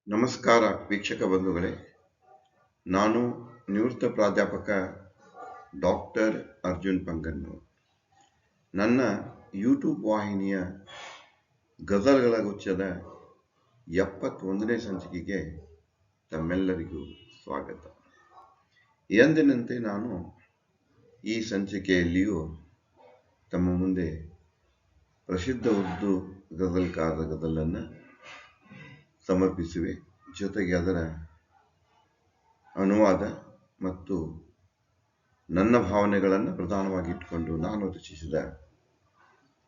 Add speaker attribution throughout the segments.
Speaker 1: ನಮಸ್ಕಾರ ವೀಕ್ಷಕ ಬಂಧುಗಳೇ, ನಾನು ನಿವೃತ್ತ ಪ್ರಾಧ್ಯಾಪಕ ಡಾಕ್ಟರ್ ಅರ್ಜುನ್ ಪಂಗನ್ನೂರ್. ನನ್ನ ಯೂಟ್ಯೂಬ್ ವಾಹಿನಿಯ ಗಜಲ್ಗಳ ಗುಚ್ಛದ 71ನೇ ಸಂಚಿಕೆಗೆ ತಮ್ಮೆಲ್ಲರಿಗೂ ಸ್ವಾಗತ. ಎಂದಿನಂತೆ ನಾನು ಈ ಸಂಚಿಕೆಯಲ್ಲಿಯೂ ತಮ್ಮ ಮುಂದೆ ಪ್ರಸಿದ್ಧ ಉರ್ದು ಗಜಲ್ಕಾರರ ಗಜಲನ್ನು ಸಮರ್ಪಿಸುವೆ. ಜೊತೆಗೆ ಅದರ ಅನುವಾದ ಮತ್ತು ನನ್ನ ಭಾವನೆಗಳನ್ನು ಪ್ರಧಾನವಾಗಿ ಇಟ್ಟುಕೊಂಡು ನಾನು ರಚಿಸಿದ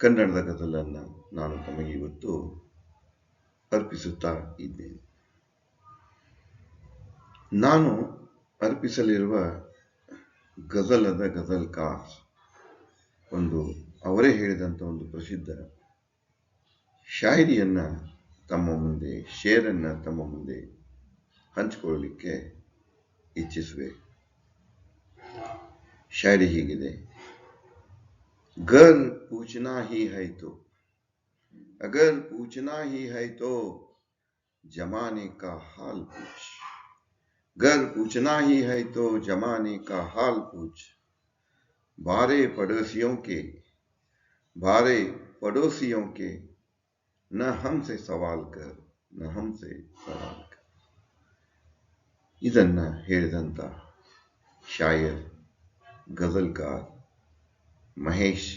Speaker 1: ಕನ್ನಡದ ಗಜಲನ್ನು ನಾನು ತಮಗೆ ಇವತ್ತು ಅರ್ಪಿಸುತ್ತಾ ಇದ್ದೇನೆ. ನಾನು ಅರ್ಪಿಸಲಿರುವ ಗಜಲದ ಗಜಲ್ಕಾರ್ ಅವರೇ ಹೇಳಿದಂಥ ಒಂದು ಪ್ರಸಿದ್ಧ ಶಾಯರಿಯನ್ನು ತಮ್ಮ ಮುಂದೆ, ಶೇರನ್ನು ತಮ್ಮ ಮುಂದೆ ಹಂಚಿಕೊಳ್ಳಲಿಕ್ಕೆ ಇಚ್ಛಿಸುವೆ. ಶಾಯರಿ ಹೀಗಿದೆ: ಗರ್ ಪೂಛನಾ ಹಿ ಹೈ ತೋ, ಅಗರ್ ಪೂಛನಾ ಹಿ ಹೈ ತೋ ಜಮಾನೆ ಕಾ ಹಾಲ್ ಪೂಛ್, गर पूछना ही है तो जमाने का हाल पूछ, बारे पड़ोसियों के न हमसे सवाल कर, न हमसे सवाल कर. ಇದನ್ನ ಹೇಳಿದಂತ ಶಾಯರ್ ಗಜಲ್ಕಾರ್ ಮಹೇಶ್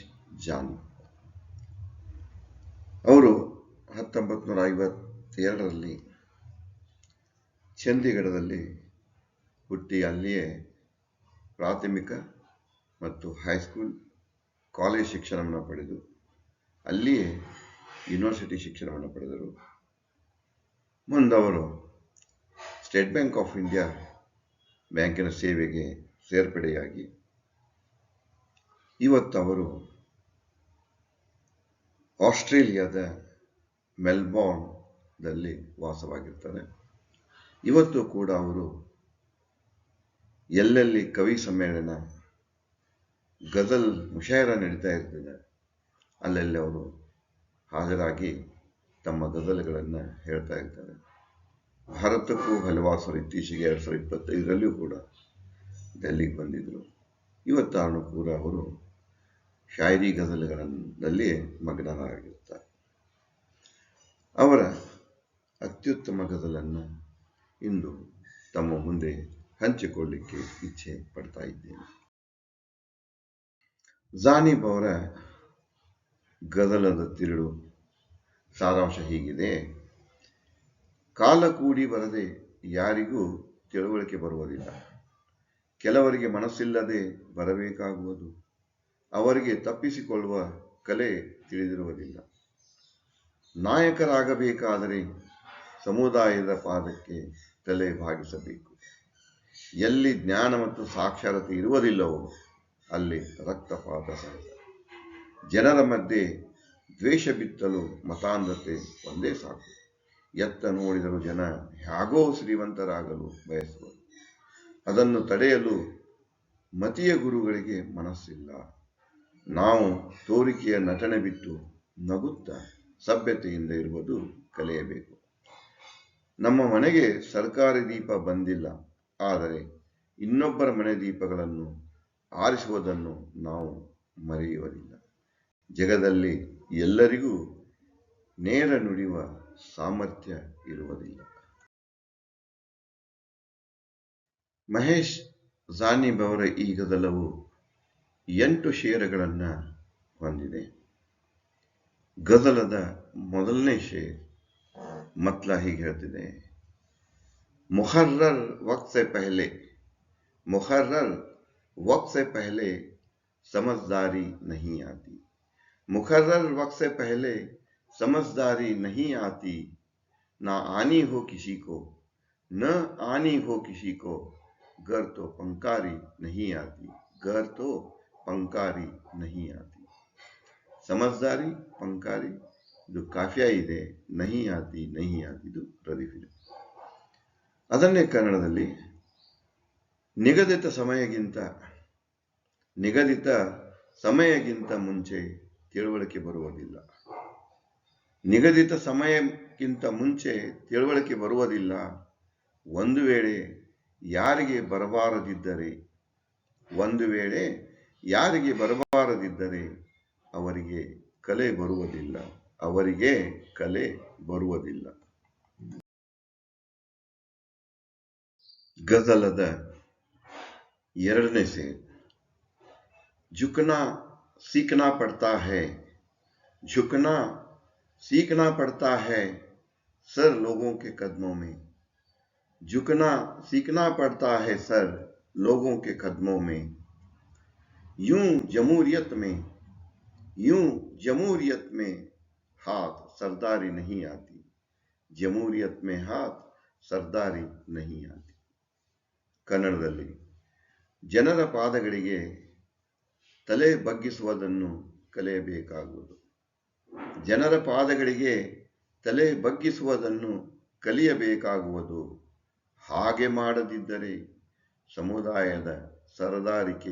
Speaker 1: ಜಾನ್. ಅವರು 1952ರಲ್ಲಿ ಚಂಡೀಗಢದಲ್ಲಿ ಹುಟ್ಟಿ ಅಲ್ಲಿಯೇ ಪ್ರಾಥಮಿಕ ಮತ್ತು ಹೈಸ್ಕೂಲ್, ಕಾಲೇಜ್ ಶಿಕ್ಷಣವನ್ನು ಪಡೆದು ಅಲ್ಲಿಯೇ ಯೂನಿವರ್ಸಿಟಿ ಶಿಕ್ಷಣವನ್ನು ಪಡೆದರು. ಮುಂದವರು ಸ್ಟೇಟ್ ಬ್ಯಾಂಕ್ ಆಫ್ ಇಂಡಿಯಾ ಬ್ಯಾಂಕಿನ ಸೇವೆಗೆ ಸೇರ್ಪಡೆಯಾಗಿ ಇವತ್ತು ಅವರು ಆಸ್ಟ್ರೇಲಿಯಾದ ಮೆಲ್ಬೋರ್ನ್ದಲ್ಲಿ ವಾಸವಾಗಿರ್ತಾರೆ. ಇವತ್ತು ಕೂಡ ಅವರು ಎಲ್ಲೆಲ್ಲಿ ಕವಿ ಸಮ್ಮೇಳನ, ಗಜಲ್ ಮುಷಾಯರ ನಡೀತಾ ಇರ್ತದೆ ಅಲ್ಲೆಲ್ಲಿ ಅವರು ಹಾಜರಾಗಿ ತಮ್ಮ ಗಜಲ್ಗಳನ್ನು ಹೇಳ್ತಾ ಇರ್ತಾರೆ. ಭಾರತಕ್ಕೂ ಹಲವಾರು ಇತ್ತೀಚೆಗೆ 2025ರಲ್ಲಿಯೂ ಕೂಡ ಡೆಲ್ಲಿಗೆ ಬಂದಿದ್ದರು. ಇವತ್ತಾನು ಕೂಡ ಅವರು ಶಾಯರಿ ಗಜಲ್ಗಳಲ್ಲಿ ಮಗ್ನರಾಗಿರ್ತಾರೆ. ಅವರ ಅತ್ಯುತ್ತಮ ಗಜಲನ್ನು ಇಂದು ತಮ್ಮ ಮುಂದೆ ಹಂಚಿಕೊಳ್ಳಲಿಕ್ಕೆ ಇಚ್ಛೆ ಪಡ್ತಾ ಇದ್ದೇನೆ. ಜಾನಿಬ್ ಅವರ ಗಜಲದ ತಿರುಳು ಸಾರಾಂಶ ಹೀಗಿದೆ: ಕಾಲ ಕೂಡಿ ಬರದೆ ಯಾರಿಗೂ ತಿಳುವಳಿಕೆ ಬರುವುದಿಲ್ಲ, ಕೆಲವರಿಗೆ ಮನಸ್ಸಿಲ್ಲದೆ ಬರಬೇಕಾಗುವುದು, ಅವರಿಗೆ ತಪ್ಪಿಸಿಕೊಳ್ಳುವ ಕಲೆ ತಿಳಿದಿರುವುದಿಲ್ಲ. ನಾಯಕರಾಗಬೇಕಾದರೆ ಸಮುದಾಯದ ಪಾದಕ್ಕೆ ತಲೆ ಭಾಗಿಸಬೇಕು. ಎಲ್ಲಿ ಜ್ಞಾನ ಮತ್ತು ಸಾಕ್ಷರತೆ ಇರುವುದಿಲ್ಲವೋ ಅಲ್ಲಿ ರಕ್ತಪಾತ ಸಹಜ. ಜನರ ಮಧ್ಯೆ ದ್ವೇಷ ಬಿತ್ತಲು ಮತಾಂಧತೆ ಒಂದೇ ಸಾಕು. ಎತ್ತ ನೋಡಿದರೂ ಜನ ಹೇಗೋ ಶ್ರೀಮಂತರಾಗಲು ಬಯಸುವರು. ಅದನ್ನು ತಡೆಯಲು ಮತೀಯ ಗುರುಗಳಿಗೆ ಮನಸ್ಸಿಲ್ಲ. ನಾವು ತೋರಿಕೆಯ ನಟನೆ ಬಿಟ್ಟು ನಗುತ್ತಾ ಸಭ್ಯತೆಯಿಂದ ಇರುವುದು ಕಲಿಯಬೇಕು. ನಮ್ಮ ಮನೆಗೆ ಸರ್ಕಾರಿ ದೀಪ ಬಂದಿಲ್ಲ, ಆದರೆ ಇನ್ನೊಬ್ಬರ ಮನೆ ದೀಪಗಳನ್ನು ಆರಿಸುವುದನ್ನು ನಾವು ಮರೆಯುವುದಿಲ್ಲ. ಜಗದಲ್ಲಿ ಎಲ್ಲರಿಗೂ ನೇರ ನುಡಿಯುವ ಸಾಮರ್ಥ್ಯ ಇರುವುದಿಲ್ಲ. ಮಹೇಶ್ ಜಾನಿಬ್ ಅವರ ಈ ಗಜಲವು 8 ಶೇರಗಳನ್ನು ಹೊಂದಿದೆ. ಗಜಲದ ಮೊದಲನೇ ಶೇರ್ ಮತ್ಲಾ ಹೀಗೆ ಹೇಳ್ತಿದೆ: मुकर्रर वक्त से पहले समझदारी नहीं आती, मुकर्रर वक्त से पहले समझदारी नहीं आती, ना आनी हो किसी को, न आनी हो किसी को, घर तो पंकारी नहीं आती, घर तो पंकारी नहीं आती. ಸಮಜ್ದಾರಿ, ಪಂಕಾರಿ ಇದು ಕಾಫಿಯಾ ಇದೆ, ನಹಿ ಆತಿ ಇದು ರದೀಫಿದೆ. ಅದನ್ನೇ ಕನ್ನಡದಲ್ಲಿ ನಿಗದಿತ ಸಮಯಕ್ಕಿಂತ ಮುಂಚೆ ತಿಳುವಳಿಕೆ ಬರುವುದಿಲ್ಲ. ನಿಗದಿತ ಸಮಯಕ್ಕಿಂತ ಮುಂಚೆ ತಿಳುವಳಿಕೆ ಬರುವುದಿಲ್ಲ. ಒಂದು ವೇಳೆ ಯಾರಿಗೆ ಬರಬಾರದಿದ್ದರೆ ಅವರಿಗೆ ಕಲೆ ಬರುವುದಿಲ್ಲ. ಗಜಲದ 2ನೇ ಸೇರ್. झुकना सीखना पड़ता है सर लोगों के कदमों में. झुकना सीखना पड़ता है सर लोगों के कदमों में. यूं जमूरियत में हाथ सरदारी नहीं आती. ಕನ್ನಡದಲ್ಲಿ ಜನರ ಪಾದಗಳಿಗೆ ತಲೆ ಬಗ್ಗಿಸುವುದನ್ನು ಕಲಿಯಬೇಕಾಗುವುದು. ಹಾಗೆ ಮಾಡದಿದ್ದರೆ ಸಮುದಾಯದ ಸರದಾರಿಕೆ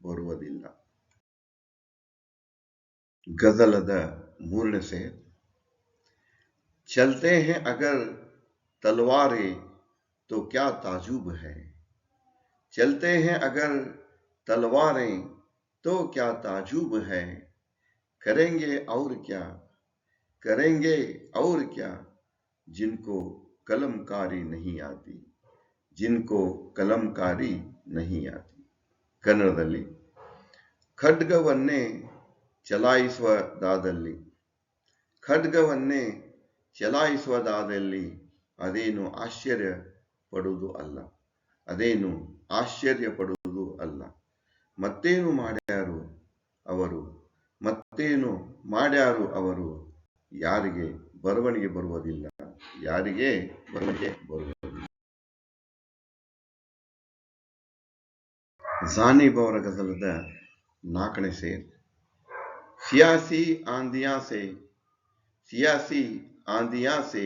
Speaker 1: ಬರುವುದಿಲ್ಲ. ಗಜಲದ 3ನೇ ಸೇರ್. चलते हैं अगर तलवारें तो क्या ताजुब है. करेंगे और क्या जिनको कलमकारी नहीं आती. ಕನ್ನಡದಲ್ಲಿ ಖಡ್ಗವನ್ನೇ ಚಲಾಯಿಸುವುದಾದಲ್ಲಿ ಅದೇನು ಆಶ್ಚರ್ಯಪಡುವುದು ಅಲ್ಲ. ಮತ್ತೇನು ಮಾಡ್ಯಾರು ಅವರು ಯಾರಿಗೆ ಬರವಣಿಗೆ ಬರುವುದಿಲ್ಲ. ಜಾನಿಬ್ ಅವರ ಗಜಲದ 4ನೇ ಸೇರ್. ಸಿಯಾಸಿ आंधियां से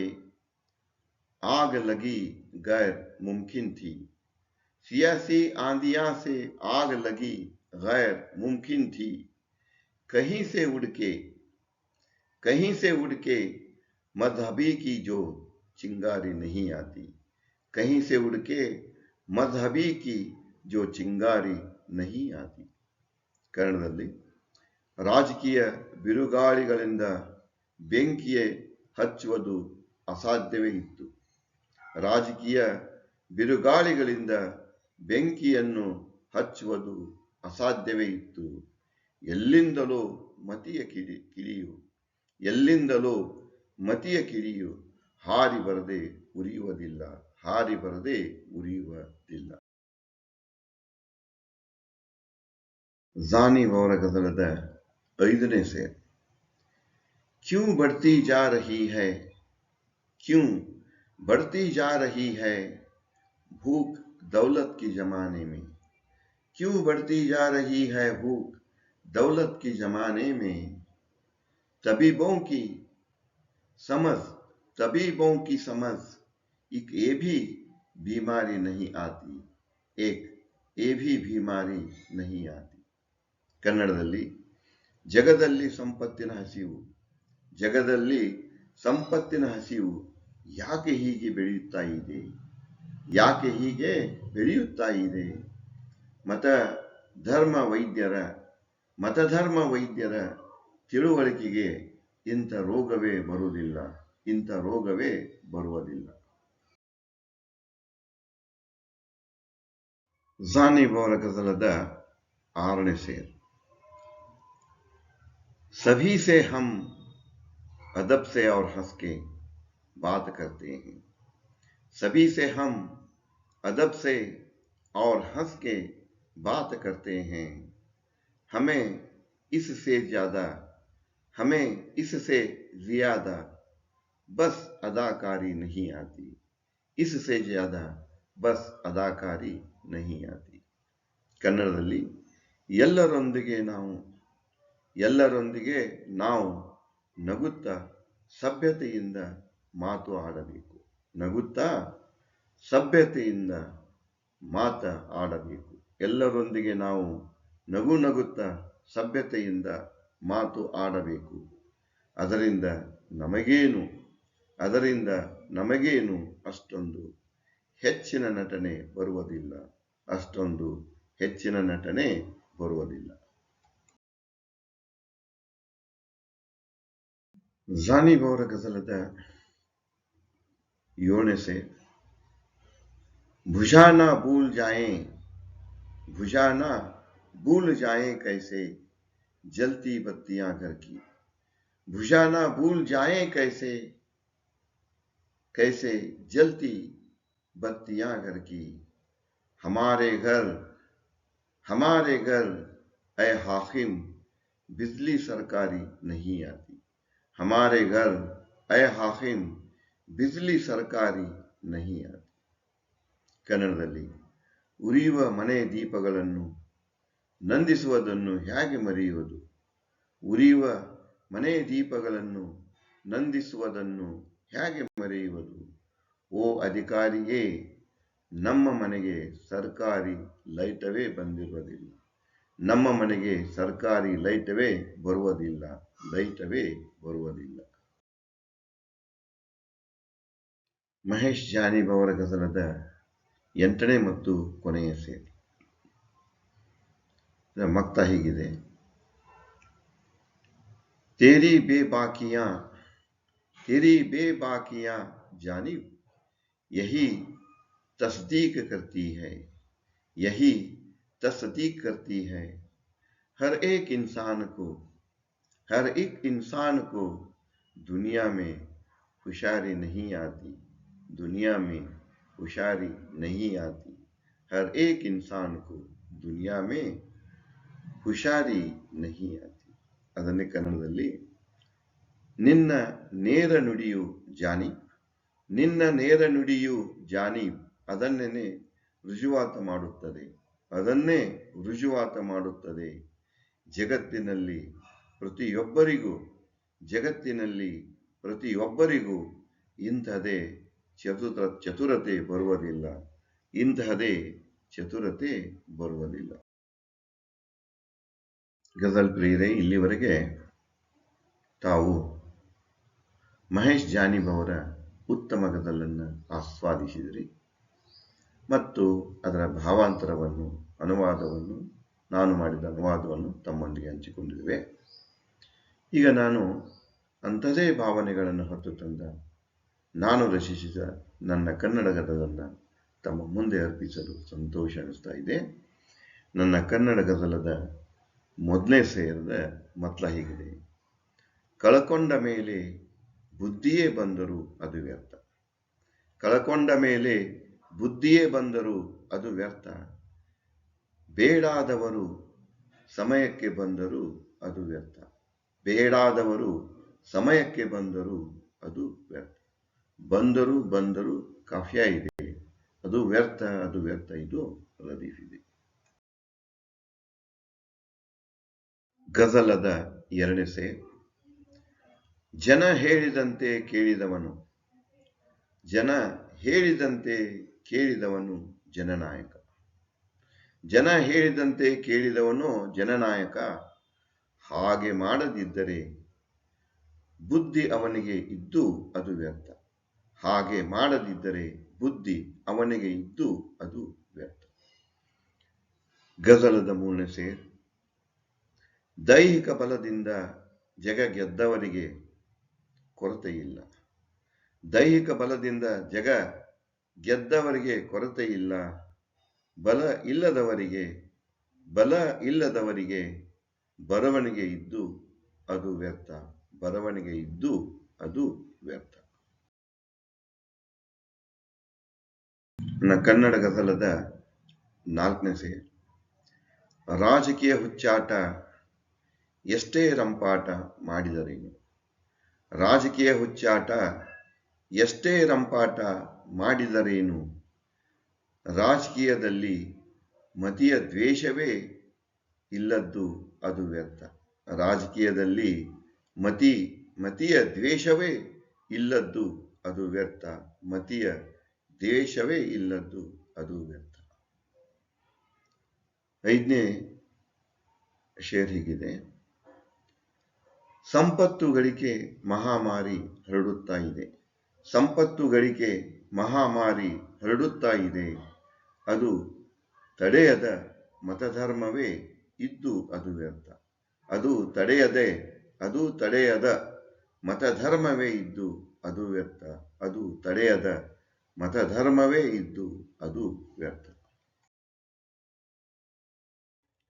Speaker 1: आग लगी गैर मुमकिन थी. कहीं से उड़ के मजहबी की जो चिंगारी नहीं आती. ಕನ್ನಡದಲ್ಲಿ ರಾಜಕೀಯ ಬಿರುಗಾಳಿಗಳಿಂದ ಬೆಂಕಿಯೇ ಹಚ್ಚುವುದು ಅಸಾಧ್ಯವೇ ಇತ್ತು. ಎಲ್ಲಿಂದಲೋ ಮತಿಯ ಕಿಡಿಯು ಹಾರಿ ಬರದೆ ಉರಿಯುವುದಿಲ್ಲ. ಜಾನಿಬ್ ಅವರ ಗಜಲದ 5ನೇ ಸೇರ್. क्यों बढ़ती जा रही है भूख दौलत की जमाने में. तबीबों की समझ एक ये भी बीमारी नहीं आती. ಕನ್ನಡದಲ್ಲಿ ಜಗದಲ್ಲಿ ಸಂಪತ್ತಿನ ಹಸಿವು ಯಾಕೆ ಹೀಗೆ ಬೆಳೆಯುತ್ತಾ ಇದೆ. ಮತಧರ್ಮ ವೈದ್ಯರ ತಿಳುವಳಿಕೆಗೆ ಇಂಥ ರೋಗವೇ ಬರುವುದಿಲ್ಲ. ಜಾನಿಬ್ ಅವರ ಗಜಲದ 6ನೇ ಸೇರ್. सभी से हम अदब से और हंस के बात करते हैं. हमें इससे ज्यादा बस अदाकारी नहीं आती. ಕನ್ನಡದಲ್ಲಿ ಎಲ್ಲರೊಂದಿಗೆ ನಾವು ನಗುತ್ತಾ ಸಭ್ಯತೆಯಿಂದ ಮಾತಾಡಬೇಕು. ಎಲ್ಲರೊಂದಿಗೆ ನಾವು ನಗು ನಗುತ್ತಾ ಸಭ್ಯತೆಯಿಂದ ಮಾತು ಆಡಬೇಕು. ಅದರಿಂದ ನಮಗೇನು ಅಷ್ಟೊಂದು ಹೆಚ್ಚಿನ ನಟನೆ ಬರುವುದಿಲ್ಲ. ಜಾನಿಬ್ ಅವರ ಗಜಲದ 7ನೇ ಸೆ. भुजाना भूल जाएं कैसे जलती बत्तियां घर की. भुजाना भूल जाएं कैसे जलती बत्तियां घर की. हमारे घर ऐ हाकिम बिजली सरकारी नहीं आती. हमारे घर ऐ हाकिम बिजली सरकारी नहीं आती. ಕನ್ನಡದಲ್ಲಿ ಉರಿಯುವ ಮನೆ ದೀಪಗಳನ್ನು ನಂದಿಸುವುದನ್ನು ಹೇಗೆ ಮರೆಯುವುದು. ಉರಿಯುವ ಮನೆ ದೀಪಗಳನ್ನು ನಂದಿಸುವುದನ್ನು ಹೇಗೆ ಮರೆಯುವುದು. ಓ ಅಧಿಕಾರಿಯೇ, ನಮ್ಮ ಮನೆಗೆ ಸರ್ಕಾರಿ ಲೈಟವೇ ಬಂದಿರುವುದಿಲ್ಲ. ನಮ್ಮ ಮನೆಗೆ ಸರ್ಕಾರಿ ಲೈಟವೇ ಬರುವುದಿಲ್ಲ. ಮಹೇಶ್ ಜಾನಿಬ್ ಅವರ ಗಜಲದ 8ನೇ ಮತ್ತು ಕೊನೆಯ ಸೇರಿ. ಮಕ್ತ ಹೀಗಿದೆ. तेरी बेबाकियां जानिब यही तस्दीक करती है. हर एक इंसान को दुनिया में खुशारी नहीं आती. हर एक इंसान को दुनिया में खुशारी नहीं आती. ಅದನ್ನೇ ಕನ್ನಡದಲ್ಲಿ ನಿನ್ನ ನೇರ ನುಡಿಯು ಜಾನಿಬ್ ಅದನ್ನೇ ರುಜುವಾತ ಮಾಡುತ್ತದೆ. ಜಗತ್ತಿನಲ್ಲಿ ಪ್ರತಿಯೊಬ್ಬರಿಗೂ ಇಂತಹದೇ ಚತುರತೆ ಬರುವುದಿಲ್ಲ. ಗಜಲ್ ಪ್ರಿಯರೇ, ಇಲ್ಲಿವರೆಗೆ ತಾವು ಮಹೇಶ್ ಜಾನಿಬ್ ಅವರ ಉತ್ತಮ ಗಜಲನ್ನು ಆಸ್ವಾದಿಸಿದಿರಿ ಮತ್ತು ಅದರ ನಾನು ಮಾಡಿದ ಅನುವಾದವನ್ನು ತಮ್ಮೊಂದಿಗೆ ಹಂಚಿಕೊಂಡಿರುವೆ. ಈಗ ನಾನು ಅಂಥದೇ ಭಾವನೆಗಳನ್ನು ಹೊತ್ತು ತಂದ ನಾನು ರಚಿಸಿದ ನನ್ನ ಕನ್ನಡ ಗಜಲನ್ನು ತಮ್ಮ ಮುಂದೆ ಅರ್ಪಿಸಲು ಸಂತೋಷ ಅನಿಸ್ತಾ ಇದೆ. ನನ್ನ ಕನ್ನಡ ಗಜಲದ 1ನೇ ಸೇರದ ಮತ್ಲ ಹೀಗಿದೆ. ಕಳಕೊಂಡ ಮೇಲೆ ಬುದ್ಧಿಯೇ ಬಂದರೂ ಅದು ವ್ಯರ್ಥ. ಬೇಡಾದವರು ಸಮಯಕ್ಕೆ ಬಂದರೂ ಅದು ವ್ಯರ್ಥ. ಬಂದರೂ ಕಾಫ್ಯ ಇದೆ, ಅದು ವ್ಯರ್ಥ. ಇದು ರದೀಫ್ ಇದೆ. ಗಜಲದ 2ನೇ ಸೆ. ಜನ ಹೇಳಿದಂತೆ ಕೇಳಿದವನು ಜನನಾಯಕ. ಹಾಗೆ ಮಾಡದಿದ್ದರೆ ಬುದ್ಧಿ ಅವನಿಗೆ ಇದ್ದು ಅದು ವ್ಯರ್ಥ. ಗಜಲದ 3ನೇ ಸೆ. ದೈಹಿಕ ಬಲದಿಂದ ಜಗ ಗೆದ್ದವರಿಗೆ ಕೊರತೆ ಇಲ್ಲ. ಬಲ ಇಲ್ಲದವರಿಗೆ ಬರವಣಿಗೆ ಇದ್ದು ಅದು ವ್ಯರ್ಥ. ನನ್ನ ಕನ್ನಡ ಗಜಲದ 4ನೇ ಸೆ. ರಾಜಕೀಯ ಹುಚ್ಚಾಟ ಎಷ್ಟೇ ರಂಪಾಟ ಮಾಡಿದರೇನು. ರಾಜಕೀಯದಲ್ಲಿ ಮತೀಯ ದ್ವೇಷವೇ ಇಲ್ಲದ್ದು ಅದು ವ್ಯರ್ಥ. ಮತೀಯ ದ್ವೇಷವೇ ಇಲ್ಲದ್ದು ಅದು ವ್ಯರ್ಥ. 5ನೇ ಶೇರ್ ಹೀಗಿದೆ. ಸಂಪತ್ತು ಗಳಿಕೆ ಮಹಾಮಾರಿ ಹರಡುತ್ತಾ ಇದೆ. ಸಂಪತ್ತು ಗಳಿಕೆ ಮಹಾಮಾರಿ ಹರಡುತ್ತಾ ಇದೆ. ಅದು ತಡೆಯದ ಮತಧರ್ಮವೇ ಇದ್ದು ಅದು ವ್ಯರ್ಥ. ಅದು ತಡೆಯದ ಮತಧರ್ಮವೇ ಇದ್ದು ಅದು ವ್ಯರ್ಥ. ಅದು ತಡೆಯದ ಮತಧರ್ಮವೇ ಇದ್ದು ಅದು ವ್ಯರ್ಥ.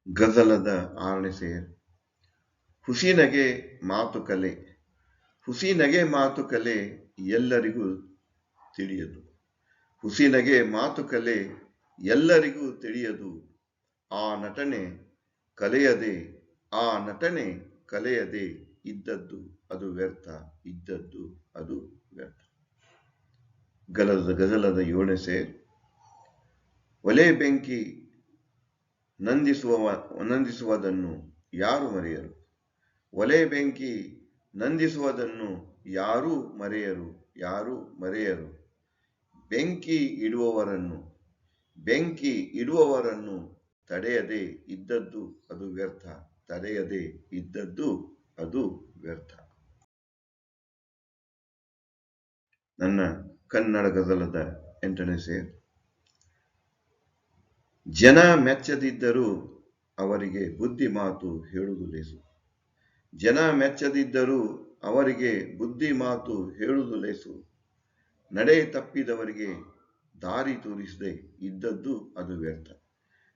Speaker 1: ಗಜಲದ 6ನೇ ಸೇರ್. ಹುಸಿನಗೆ ಮಾತುಕಲೆ. ಹುಸಿನಗೆ ಮಾತುಕಲೆ ಎಲ್ಲರಿಗೂ ತಿಳಿಯದು. ಹುಸಿನಗೆ ಮಾತುಕಲೆ ಎಲ್ಲರಿಗೂ ತಿಳಿಯದು. ಆ ನಟನೆ ಕಲೆಯದೆ ಇದ್ದದ್ದು ಅದು ವ್ಯರ್ಥ. ಇದ್ದದ್ದು ಅದು ವ್ಯರ್ಥ. ಗಜಲದ 7ನೇ ಸೇರ್. ಒಲೆ ಬೆಂಕಿ ನಂದಿಸುವುದನ್ನು ಯಾರು ಮರೆಯರು. ಒಲೆ ಬೆಂಕಿ ನಂದಿಸುವುದನ್ನು ಯಾರು ಮರೆಯರು. ಬೆಂಕಿ ಇಡುವವರನ್ನು ತಡೆಯದೆ ಇದ್ದದ್ದು ಅದು ವ್ಯರ್ಥ. ತಡೆಯದೆ ಇದ್ದದ್ದು ಅದು ವ್ಯರ್ಥ. ನನ್ನ ಕನ್ನಡ ಗಜಲದ 8ನೇ ಸೇರ್. ಜನ ಮೆಚ್ಚದಿದ್ದರೂ ಅವರಿಗೆ ಬುದ್ಧಿ ಮಾತು ಹೇಳುವುದು ಲೇಸು. ಜನ ಮೆಚ್ಚದಿದ್ದರೂ ಅವರಿಗೆ ಬುದ್ಧಿ ಮಾತು ಹೇಳುವುದು ಲೇಸು. ನಡೆ ತಪ್ಪಿದವರಿಗೆ ದಾರಿ ತೋರಿಸದೆ ಇದ್ದದ್ದು ಅದು ವ್ಯರ್ಥ.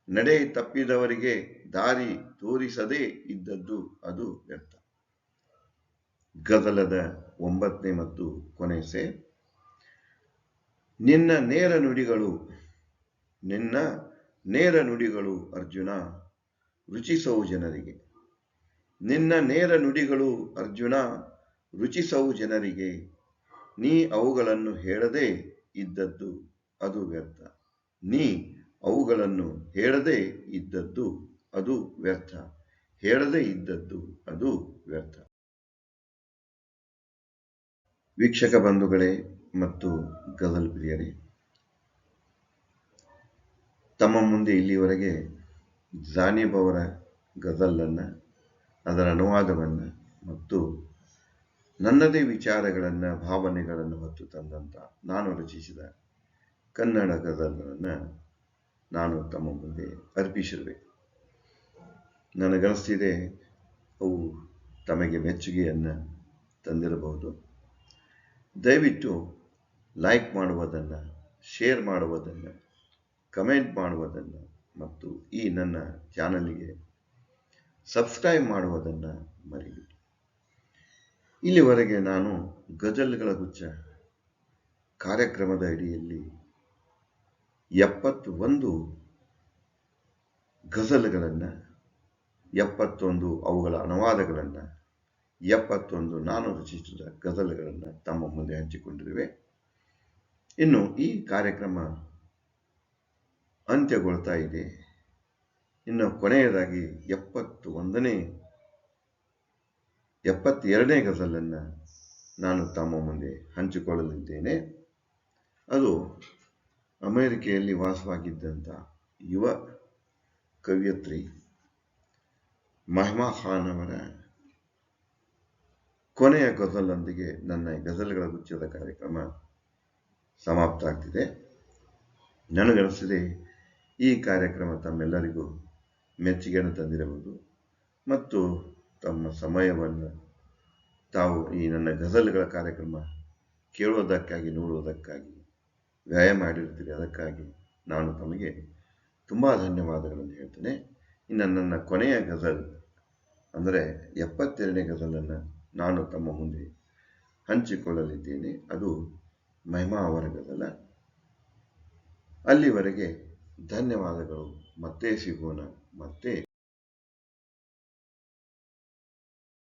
Speaker 1: ನಡೆ ತಪ್ಪಿದವರಿಗೆ ದಾರಿ ತೋರಿಸದೇ ಇದ್ದದ್ದು ಅದು ವ್ಯರ್ಥ. ಗಜಲದ 9ನೇ ಮತ್ತು ಕೊನೆ ಸೇರ್. ನಿನ್ನ ನೇರ ನುಡಿಗಳು ಅರ್ಜುನ ರುಚಿಸವು ಜನರಿಗೆ. ನಿನ್ನ ನೇರ ನುಡಿಗಳು ಅರ್ಜುನ ರುಚಿಸವು ಜನರಿಗೆ. ನೀ ಅವುಗಳನ್ನು ಹೇಳದೆ ಇದ್ದದ್ದು ಅದು ವ್ಯರ್ಥ. ನೀ ಅವುಗಳನ್ನು ಹೇಳದೆ ಇದ್ದದ್ದು ಅದು ವ್ಯರ್ಥ. ಹೇಳದೆ ಇದ್ದದ್ದು ಅದು ವ್ಯರ್ಥ. ವೀಕ್ಷಕ ಬಂಧುಗಳೇ ಮತ್ತು ಗಜಲ್ ಪ್ರಿಯರೇ, ತಮ್ಮ ಮುಂದೆ ಇಲ್ಲಿವರೆಗೆ ಜಾನಿಬ್ ಅವರ ಗಜಲನ್ನು, ಅದರ ಅನುವಾದವನ್ನು ಮತ್ತು ನನ್ನದೇ ವಿಚಾರಗಳನ್ನು, ಭಾವನೆಗಳನ್ನು ಹೊತ್ತು ತಂದಂಥ ನಾನು ರಚಿಸಿದ ಕನ್ನಡ ಗಜಲ್ಗಳನ್ನು ನಾನು ತಮ್ಮ ಮುಂದೆ ಅರ್ಪಿಸಿರುವೆ. ನನಗನಿಸ್ತಿದೆ ಅವು ತಮಗೆ ಮೆಚ್ಚುಗೆಯನ್ನು ತಂದಿರಬಹುದು. ದಯವಿಟ್ಟು ಲೈಕ್ ಮಾಡುವುದನ್ನು, ಶೇರ್ ಮಾಡುವುದನ್ನು, ಕಮೆಂಟ್ ಮಾಡುವುದನ್ನು ಮತ್ತು ಈ ನನ್ನ ಚಾನಲ್ಗೆ ಸಬ್ಸ್ಕ್ರೈಬ್ ಮಾಡುವುದನ್ನು ಮರೆಯಬೇಡಿ. ಇಲ್ಲಿವರೆಗೆ ನಾನು ಗಜಲ್ಗಳ ಗುಚ್ಛ ಕಾರ್ಯಕ್ರಮದ ಅಡಿಯಲ್ಲಿ 71 ಗಜಲ್ಗಳನ್ನು, 71 ಅವುಗಳ ಅನುವಾದಗಳನ್ನು, 71 ನಾನು ರಚಿಸಿದ ಗಜಲ್ಗಳನ್ನು ತಮ್ಮ ಮುಂದೆ ಹಂಚಿಕೊಂಡಿರುವೆ. ಇನ್ನು ಈ ಕಾರ್ಯಕ್ರಮ ಅಂತ್ಯಗೊಳ್ತಾ ಇದೆ. ಇನ್ನು ಕೊನೆಯದಾಗಿ 72ನೇ ಗಜಲನ್ನು ನಾನು ತಮ್ಮ ಮುಂದೆ ಹಂಚಿಕೊಳ್ಳಲಿದ್ದೇನೆ. ಅದು ಅಮೆರಿಕೆಯಲ್ಲಿ ವಾಸವಾಗಿದ್ದಂಥ ಯುವ ಕವಿಯತ್ರಿ ಮಹಿಮಾ ಖಾನ್ ಅವರ ಕೊನೆಯ ಗಜಲೊಂದಿಗೆ ನನ್ನ ಗಜಲ್ಗಳ ಗುಚ್ಛದ ಕಾರ್ಯಕ್ರಮ ಸಮಾಪ್ತ ಆಗ್ತಿದೆ. ನನಗನಿಸಿದೆ ಈ ಕಾರ್ಯಕ್ರಮ ತಮ್ಮೆಲ್ಲರಿಗೂ ಮೆಚ್ಚುಗೆಯನ್ನು ತಂದಿರಬಹುದು ಮತ್ತು ತಮ್ಮ ಸಮಯವನ್ನು ತಾವು ಈ ನನ್ನ ಗಜಲ್ಗಳ ಕಾರ್ಯಕ್ರಮ ಕೇಳುವುದಕ್ಕಾಗಿ, ನೋಡುವುದಕ್ಕಾಗಿ ವ್ಯಯ ಮಾಡಿರ್ತೀರಿ. ಅದಕ್ಕಾಗಿ ನಾನು ತಮಗೆ ತುಂಬ ಧನ್ಯವಾದಗಳನ್ನು ಹೇಳ್ತೇನೆ. ಇನ್ನು ನನ್ನ ಕೊನೆಯ ಗಜಲ್ ಅಂದರೆ 72ನೇ ಗಜಲನ್ನು ನಾನು ತಮ್ಮ ಮುಂದೆ ಹಂಚಿಕೊಳ್ಳಲಿದ್ದೇನೆ. ಅದು ಮಹಿಮಾ ಅವರ ಗಜಲ. ಅಲ್ಲಿವರೆಗೆ ಧನ್ಯವಾದಗಳು. ಮತ್ತೆ ಸಿಗೋಣ. ಮತ್ತೆ